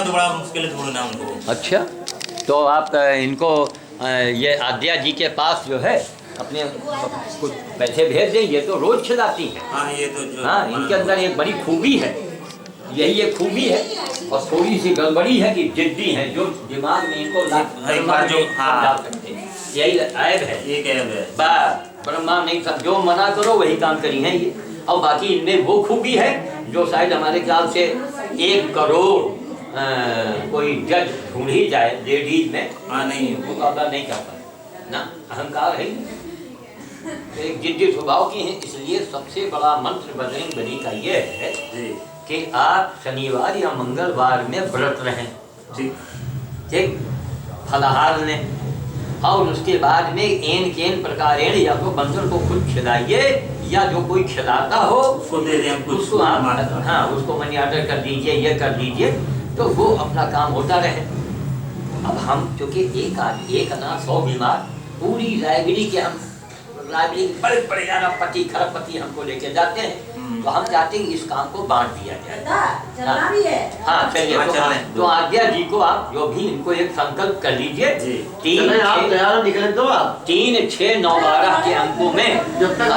में तो बड़ा मुश्किल है ढूंढना उनको। अच्छा, तो आप इनको ये आद्या जी के पास जो है अपने कुछ पैसे भेज दें, ये तो रोज खिलाती है। हाँ ये तो जो हाँ, इनके अंदर एक बड़ी खूबी है, यही एक खूबी है। और थोड़ी सी गड़बड़ी है कि जिद्दी है, जो दिमाग में इनको एक बार जो डाल सकते हैं, यही ऐब है। एक ऐब है ब्रह्मा नहीं सब जो मना करो वही काम करी है ये। और बाकी इनमें वो खूबी है जो शायद हमारे ख्याल से 1 करोड़ कोई जज ढूंढ ही जाए लेडीज में, नहीं मुकाबला नहीं कर पाए ना। अहंकार है, तो एक जिद्दी स्वभाव की है। इसलिए सबसे बड़ा मंत्र बजरंग बली का ये है कि आप शनिवार या मंगलवार में व्रत रहें, ठीक, फलाहार लें, और उसके बाद में एन केन प्रकारेण या तो बंदर को खुद खिलाइए या जो कोई खिलाता हो उसको दे दें, उसको आप हाँ उसको मनी ऑर्डर कर दीजिए, ये कर दीजिए, तो वो अपना काम होता रहे। अब हम चूँकि एक ना 100 बीमार, पूरी लाइब्रेरी के हम लाइब्रेरी बड़े बड़े पति खरबपति हमको लेके जाते हैं, तो हम चाहते हैं इस काम को बांट दिया जाए। हाँ चलिए, तो आद्या जी को आप जो भी इनको एक संकल्प कर लीजिए, 3, 6, 9, 12 के अंकों में जब तक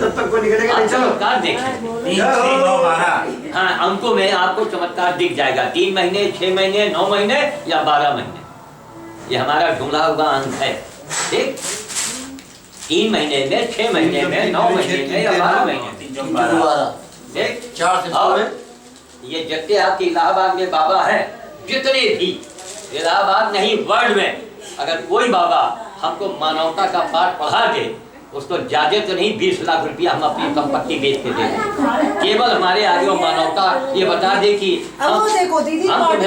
तब तक कोई निकलेगा नहीं। चमत्कार देखें, 3, 6, 9, 12 हाँ अंकों में आपको चमत्कार दिख जाएगा। 3 महीने, 6 महीने, 9 महीने या 12 महीने, ये हमारा ढूंढा हुआ अंक है। ठीक, 3 महीने में, 6 महीने में, 9 महीने में या 12 महीने में, 4 से। ये जितने आपके इलाहाबाद में बाबा हैं, जितने भी इलाहाबाद नहीं वर्ल्ड में, अगर कोई बाबा हमको मानवता का पाठ पढ़ा दे, उसको ज्यादा तो नहीं 20 लाख रुपया हम अपनी संपत्ति बेच के देंगे। केवल हमारे आगे वो मानवता ये बता दे कि हम तुम्हें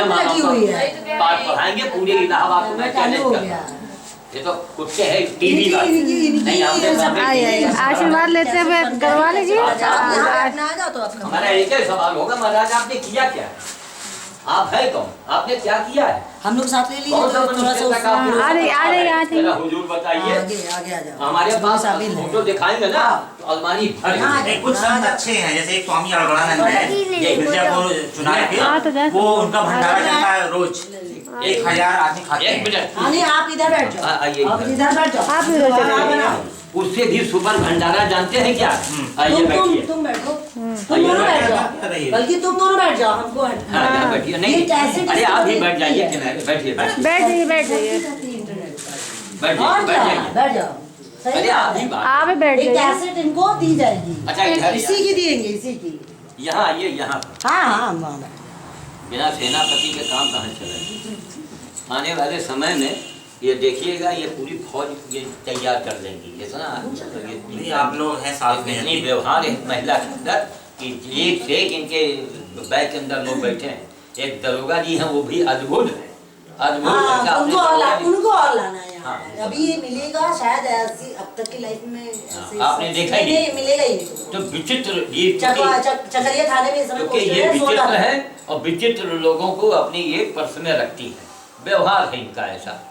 मानवता पाठ पढ़ाएंगे पूरे इलाहाबाद में, चैलेंज कर। ये तो कुत्ते है टीवी का नहीं, आशीर्वाद लेते हुए करवा लीजिए। हमारा एक ही सवाल होगा, महाराज आपने किया क्या है? आप है कौन? आपने क्या किया है? हम लोग साथ ले लिए हुजूर बताइए। हमारे पास फोटो दिखाएंगे ना तो अलमारी भर। कुछ संत अच्छे हैं, जैसे स्वामी अड़गड़ानंद है, मिर्जापुर चुनाव के, वो उनका भंडारा चलता है रोज, 1000 आदमी खाते हैं। आप इधर बैठ जाओ, आप इधर बैठ जाओ, आप इधर जाओ। उससे भी सुपर भंडारा जानते हैं क्या? तुम बैठो, तुम दोनों बैठ जाओ, बल्कि तुम दोनों बैठ जाओ, हमको बैठिए। नहीं, अरे आप भी बैठ जाइए, बैठिए बैठ जाइए, बैठ जाओ। अरे आप भी बैठ जाइए। कैसेट इनको दी जाएगी। अच्छा, इसी की दिएंगे, इसी की। यहाँ आइए, यहाँ हाँ, बिना सेनापति के काम कहाँ चलेगा? आने वाले समय में ये देखिएगा, ये पूरी फौज ये तैयार कर लेंगी। इतना नहीं, आप लोग हैं साथ में, इतनी व्यवहार है महिला के अंदर कि एक से एक इनके बैग के अंदर लोग बैठे हैं। एक दरोगा जी हैं, वो भी अद्भुत है, अद्भुत। उनको और लाना है यहाँ। अभी ये मिलेगा शायद ऐसी अब तक की लाइफ में आपने देखा ही नहीं, मिलेगा ही नहीं। तो विचित्र ये चकरिया थाने में क्योंकि ये विचित्र है, और विचित्र लोगों को अपनी एक पर्स में रखती है, व्यवहार है इनका ऐसा।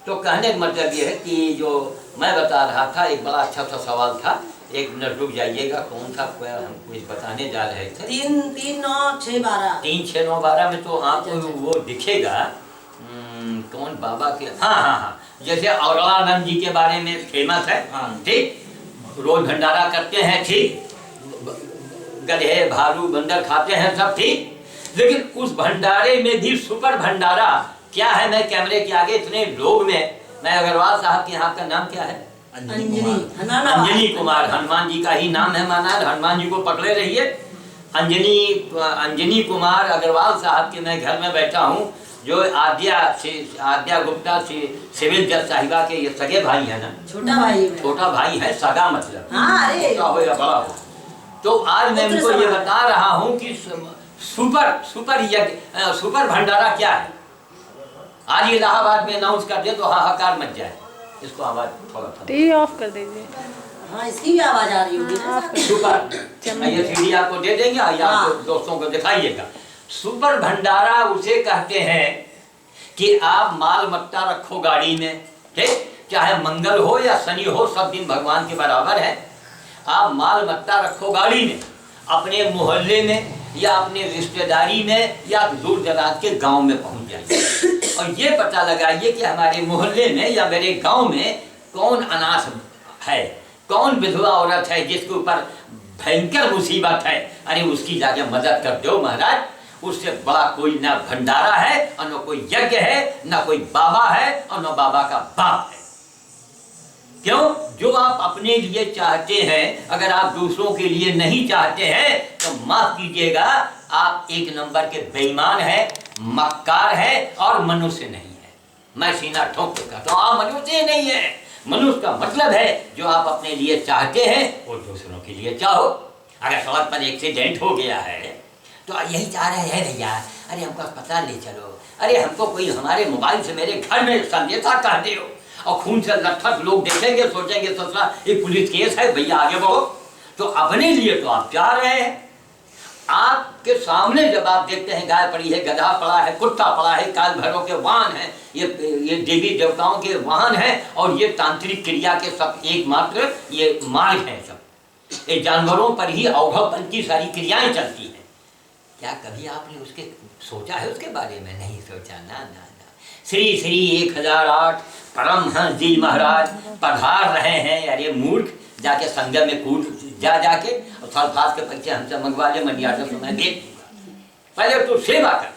तो कहने का मतलब ये है कि जो मैं बता रहा था, एक बड़ा अच्छा सा सवाल था, 1 मिनट रुक जाइएगा। कौन था हम कुछ बताने जा रहे थे? 3, 9, 6, 12 3, 6, 9, 12 में तो आपको वो दिखेगा कौन बाबा के। हाँ, जैसे अड़गड़ानंद जी के बारे में फेमस है, ठीक, रोज भंडारा करते हैं, ठीक, गधे भालू बंदर खाते हैं सब, ठीक, लेकिन उस भंडारे में भी सुपर भंडारा क्या है? मैं कैमरे के आगे इतने लोग में, मैं अग्रवाल साहब के यहाँ का नाम क्या है? अंजनी कुमार, हनुमान जी का ही नाम है माना, हनुमान जी को पकड़े रहिए। अंजनी कुमार अग्रवाल साहब के मैं घर में बैठा हूँ, जो आद्या गुप्ता सिविल जज साहिबा के ये सगे भाई है ना, छोटा भाई है, सगा मतलब छोटा हो या बड़ा हो। तो आज मैं उनको ये बता रहा हूँ कि सुपर भंडारा क्या है। आज इलाहाबाद में अनाउंस कर दे तो हाहाकार मच जाए। इसको आवाज थोड़ा ऑफ कर दीजिए। हाँ, इसकी भी आवाज आ रही होगी। सुपर, ये सीडी आपको दे देंगे या दोस्तों को दिखाइएगा। सुपर भंडारा उसे कहते हैं कि आप माल मत्ता रखो गाड़ी में, ठीक, चाहे मंगल हो या शनि हो, सब दिन भगवान के बराबर है। आप माल मत्ता रखो गाड़ी में, अपने मोहल्ले में, या अपने रिश्तेदारी में या दूर दराज के गांव में पहुंच जाइए और ये पता लगाइए कि हमारे मोहल्ले में या मेरे गांव में कौन अनाथ है, कौन विधवा औरत है जिसके ऊपर भयंकर मुसीबत है। अरे उसकी जाके मदद कर दो महाराज, उससे बड़ा कोई ना भंडारा है और न कोई यज्ञ है, न कोई बाबा है और न बाबा का बाप है। क्यों? जो आप अपने लिए चाहते हैं, अगर आप दूसरों के लिए नहीं चाहते हैं तो माफ कीजिएगा, आप एक नंबर के बेईमान है, मक्कार है और मनुष्य नहीं है। मैं सीना ठोक के कहता हूं, आप मनुष्य नहीं है। मनुष्य का मतलब है जो आप अपने लिए चाहते हैं वो दूसरों के लिए चाहो। अगर सड़क पर एक्सीडेंट हो गया है तो यही चाह रहे हैं भैया, अरे हमको अस्पताल ले चलो, अरे हमको कोई हमारे मोबाइल से मेरे घर में संदेशा कर दो, और खून से लथपथ लोग देखेंगे सोचेंगे ससुरा ये पुलिस केस है, भैया आगे बढ़ो। तो अपने लिए तो आप चाह रहे हैं, आपके सामने जब आप देखते हैं गाय पड़ी है, गधा पड़ा है, कुत्ता पड़ा है, काल भैरव के वाहन है, ये देवी देवताओं के वाहन है और ये तांत्रिक क्रिया के सब एकमात्र ये मार्ग है। सब ये जानवरों पर ही अवघवपन की सारी क्रियाएं चलती हैं। क्या कभी आपने उसके सोचा है उसके बारे में? नहीं सोचा ना ना ना। श्री श्री 1008 परमहंस जी महाराज पधार रहे हैं। अरे मूर्ख, जाके संगम में कूद जाके और थलफास के पैसे हमसे मंगवा ले, मनियाजा से मैं दे दूंगा। पहले तू सेवा कर,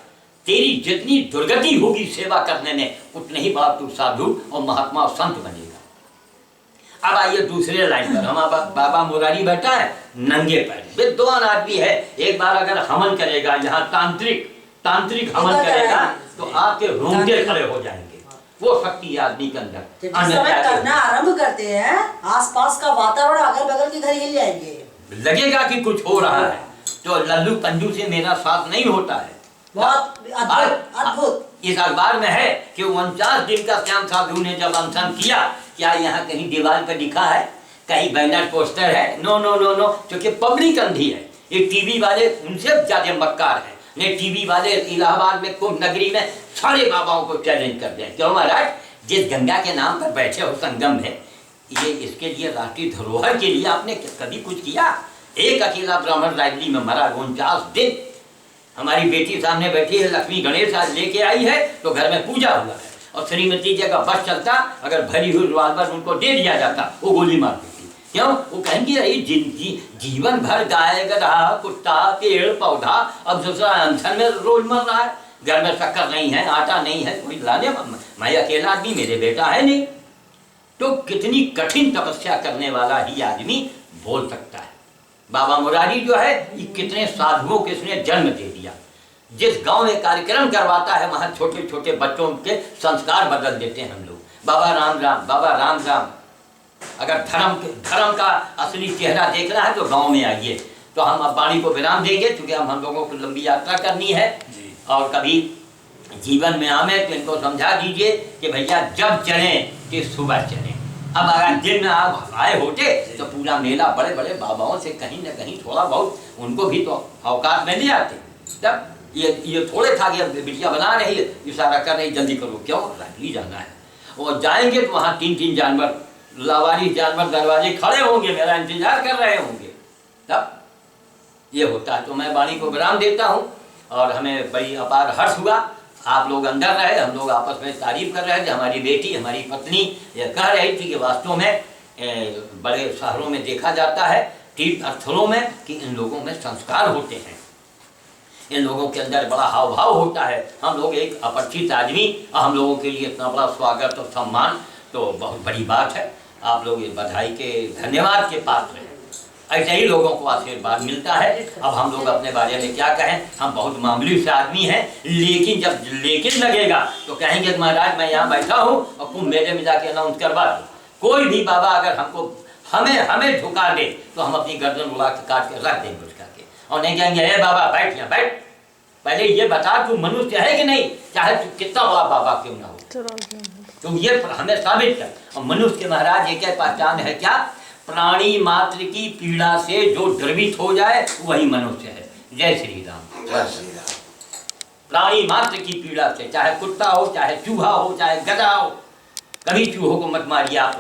तेरी जितनी दुर्गति होगी सेवा करने में उतने ही बड़ा तू साधु और महात्मा और संत बनेगा। अब आइए दूसरे लाइन पर, हमारा बाबा मुरारी बैठा है नंगे पैर, विद्वान आदमी है। एक बार अगर हवन करेगा, यहाँ तांत्रिक हवन करेगा तो आपके रोंगटे खड़े हो जाएंगे। वो शक्ति आदमी के अंदर करना आरंभ करते हैं, आसपास का वातावरण अगल बगल के घर हिल जाएंगे, लगेगा कि कुछ हो रहा है। तो लल्लू पंजू से मेरा साथ नहीं होता है। बहुत अद्भुत। इस अखबार में है कि 49 दिन का श्याम साधु ने जब अनशन किया, क्या यहाँ कहीं दीवार पर लिखा है, कहीं बैनर पोस्टर है? नो नो नो नो, क्योंकि पब्लिक अंधी है। ये टीवी वाले उनसे ज्यादा मक्कार है। ने टीवी वाले इलाहाबाद में कुंभ नगरी में सारे बाबाओं को चैलेंज कर दिया। क्यों महाराज? जिस गंगा के नाम पर बैठे हो संगम में, ये इसके लिए राष्ट्रीय धरोहर के लिए आपने कभी कुछ किया? एक अकेला ब्राह्मण रायबली में मरा 49 दिन। हमारी बेटी सामने बैठी है, लक्ष्मी गणेश आज लेके आई है तो घर में पूजा हुआ है, और श्रीमती जी का बस चलता, अगर भरी हुई रिवाल्वर उनको दे दिया जाता वो गोली मार देती। क्यों? वो कहेंगे अरे जीवन भर गाय गधा कुत्ता पेड़ पौधा, अब दूसरा अनशन में रोज मर रहा है, घर में शक्कर नहीं है, आटा नहीं है, कोई लाने, मैं अकेला आदमी, मेरे बेटा है नहीं। तो कितनी कठिन तपस्या करने वाला ही आदमी बोल सकता है। बाबा मुरारी जो है ये कितने साधुओं को इसने जन्म दे दिया। जिस गांव में कार्यक्रम करवाता है वहां छोटे छोटे बच्चों के संस्कार बदल देते हैं हम लोग। बाबा राम राम। अगर धर्म का असली चेहरा देखना है तो गांव में आइए। तो हम अब वाणी को विराम देंगे क्योंकि हम लोगों को लंबी यात्रा करनी है, और कभी जीवन में आवे तो इनको समझा दीजिए कि भैया जब चले कि सुबह चले। अब अगर दिन में आप आए होते तो पूरा मेला बड़े बड़े बाबाओं से कहीं न कहीं थोड़ा बहुत उनको भी तो अवकाश में ले आते। तब ये थोड़े था कि बिटिया बना रही है, इशारा कर रही, जल्दी करो, क्यों रायबली जाना है। और जाएंगे तो वहाँ 3-3 जानवर, लावारी जानवर दरवाजे खड़े होंगे, मेरा इंतजार कर रहे होंगे। तब ये होता है। तो मैं वाणी को विराम देता हूँ, और हमें बड़ी अपार हर्ष हुआ। आप लोग अंदर रहे, हम लोग आपस में तारीफ कर रहे थे। हमारी बेटी, हमारी पत्नी ये कह रही थी कि वास्तव में बड़े शहरों में देखा जाता है, तीर्थ स्थलों में, कि इन लोगों में संस्कार होते हैं, इन लोगों के अंदर बड़ा हाव भाव होता है। हम लोग एक अपरिचित आदमी, हम लोगों के लिए इतना बड़ा स्वागत और सम्मान तो बहुत बड़ी बात है। आप लोग ये बधाई के, धन्यवाद के पात्र हैं। ऐसे ही लोगों को आशीर्वाद मिलता है। अब हम लोग अपने बारे में क्या कहें, हम बहुत मामूली से आदमी हैं, लेकिन जब लेकिन लगेगा तो कहेंगे महाराज मैं यहाँ बैठा हूँ और कुंभ मेले में जाके अनाउंस करवा दो। कोई भी बाबा अगर हमको हमें झुका दे तो हम अपनी गर्दन उड़ा के काट के रख देंगे उसका के, और नहीं कहेंगे हे बाबा बैठ यहाँ बैठ, पहले ये बता तू मनुष्य है कि नहीं, चाहे तू कितना बड़ा बाबा क्यों ना हो, तो ये हमें साबित कर। और मनुष्य के महाराज ये क्या पहचान है, क्या प्राणी मात्र की पीड़ा से जो द्रवित हो जाए वही मनुष्य है। जय श्री राम। प्राणी मात्र की पीड़ा से, चाहे कुत्ता हो, चाहे चूहा हो, चाहे गधा हो, कभी चूहों को मत मारिए आप।